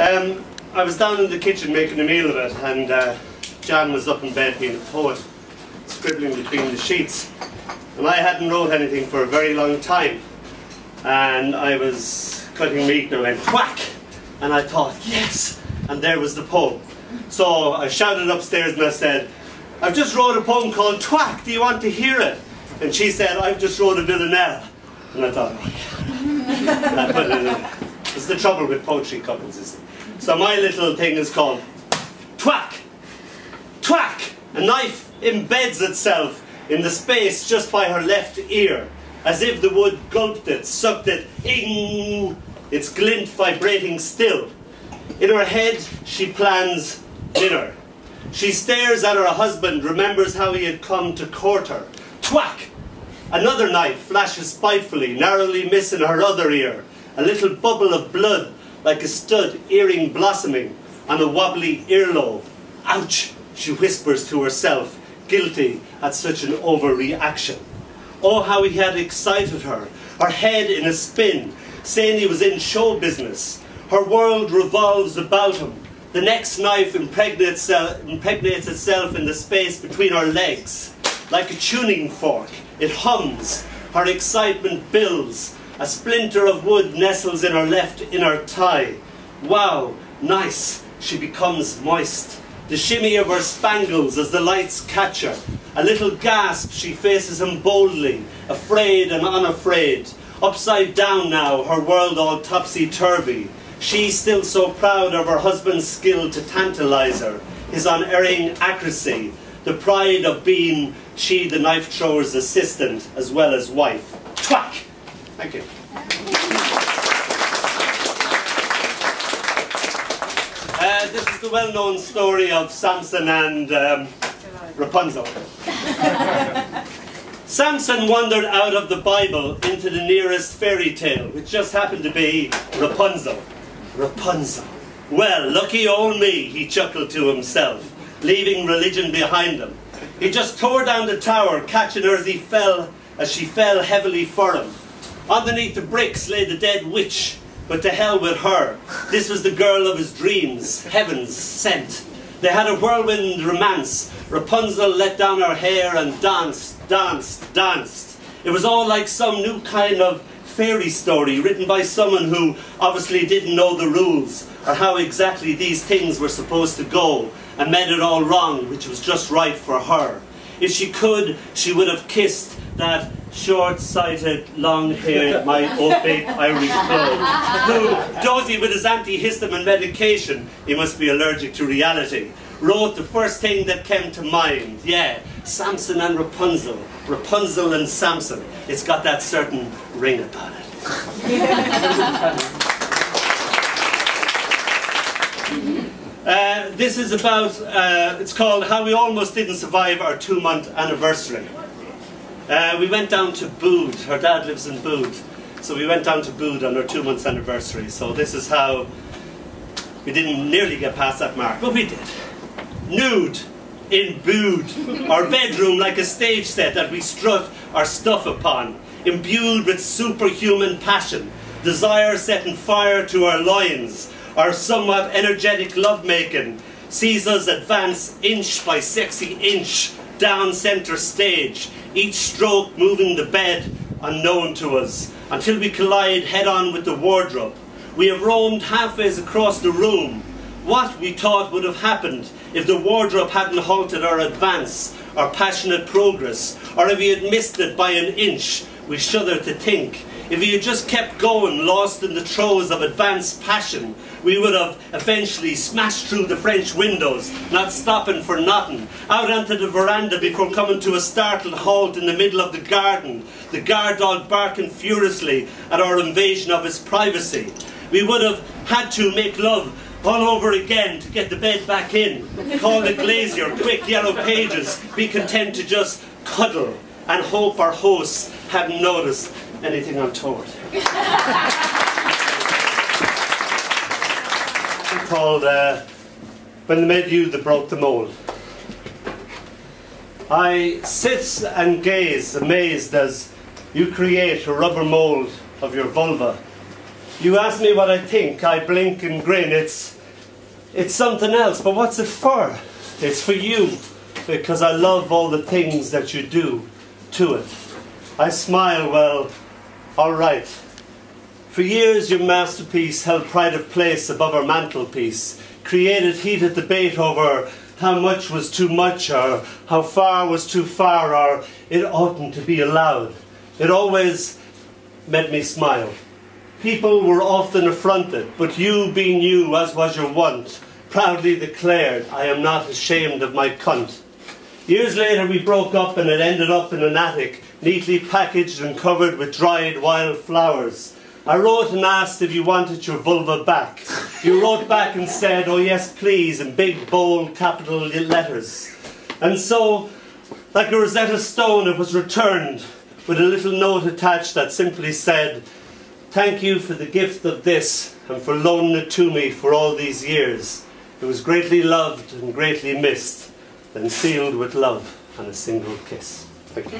I was down in the kitchen making a meal of it, and Jan was up in bed being a poet, scribbling between the sheets. And I hadn't wrote anything for a very long time. And I was cutting meat and I went, TWAK! And I thought, yes! And there was the poem. So I shouted upstairs and I said, I've just wrote a poem called TWAK, do you want to hear it? And she said, I've just wrote a villanelle. And I thought, oh yeah. And I put it in there. It's the trouble with poetry couples, isn't it? So my little thing is called TWAK. TWAK! A knife embeds itself in the space just by her left ear, as if the wood gulped it, sucked it, ing! Its glint vibrating still. In her head, she plans dinner. She stares at her husband, remembers how he had come to court her. TWAK! Another knife flashes spitefully, narrowly missing her other ear. A little bubble of blood, like a stud earring blossoming on a wobbly earlobe. Ouch! She whispers to herself, guilty at such an overreaction. Oh, how he had excited her, her head in a spin, saying he was in show business. Her world revolves about him. The next knife impregnates itself in the space between her legs. Like a tuning fork, it hums. Her excitement builds. A splinter of wood nestles in her left inner thigh. Wow, nice. She becomes moist. The shimmy of her spangles as the lights catch her. A little gasp, she faces him boldly, afraid and unafraid. Upside down now, her world all topsy-turvy. She still so proud of her husband's skill to tantalize her, his unerring accuracy, the pride of being she the knife thrower's assistant as well as wife. TWAK! Thank you. This is the well-known story of Samson and Rapunzel. Samson wandered out of the Bible into the nearest fairy tale, which just happened to be Rapunzel. Rapunzel. Well, lucky old me, he chuckled to himself, leaving religion behind him. He just tore down the tower, catching her as she fell heavily for him. Underneath the bricks lay the dead witch, but to hell with her. This was the girl of his dreams, heaven's sent. They had a whirlwind romance. Rapunzel let down her hair and danced, danced, danced. It was all like some new kind of fairy story written by someone who obviously didn't know the rules or how exactly these things were supposed to go and made it all wrong, which was just right for her. If she could, she would have kissed that short-sighted, long-haired, myopic Irish clone who, dozy with his antihistamine medication, he must be allergic to reality, wrote the first thing that came to mind. Yeah, Samson and Rapunzel. Rapunzel and Samson. It's got that certain ring about it. This is about, it's called How We Almost Didn't Survive Our 2-month Anniversary. We went down to Bude. Her dad lives in Bude. So we went down to Bude on our 2-month anniversary. So this is how we didn't nearly get past that mark, but we did. Nude in Bude, our bedroom like a stage set that we strut our stuff upon, imbued with superhuman passion, desire setting fire to our loins, our somewhat energetic lovemaking sees us advance inch by sexy inch down centre stage, each stroke moving the bed unknown to us, until we collide head-on with the wardrobe. We have roamed halfways across the room. What, we thought, would have happened if the wardrobe hadn't halted our advance, our passionate progress, or if he had missed it by an inch? We shudder to think. If he had just kept going, lost in the throes of advanced passion, we would have eventually smashed through the French windows, not stopping for nothing, out onto the veranda before coming to a startled halt in the middle of the garden, the guard dog barking furiously at our invasion of his privacy. We would have had to make love all over again to get the bed back in, call the glazier, quick yellow pages, be content to just cuddle and hope our hosts hadn't noticed anything untoward. Called When They Made You That Broke the Mould. I sit and gaze, amazed as you create a rubber mould of your vulva. You ask me what I think, I blink and grin. It's something else, but what's it for? It's for you, because I love all the things that you do to it. I smile, well, alright. For years your masterpiece held pride of place above our mantelpiece, created heated debate over how much was too much, or how far was too far, or it oughtn't to be allowed. It always made me smile. People were often affronted, but you, being you, as was your wont, proudly declared, I am not ashamed of my cunt. Years later we broke up and it ended up in an attic, neatly packaged and covered with dried wild flowers. I wrote and asked if you wanted your vulva back. You wrote back and said, oh yes please, in big bold capital letters. And so, like a Rosetta Stone, it was returned with a little note attached that simply said, thank you for the gift of this and for loaning it to me for all these years. It was greatly loved and greatly missed, then sealed with love and a single kiss. Thank you.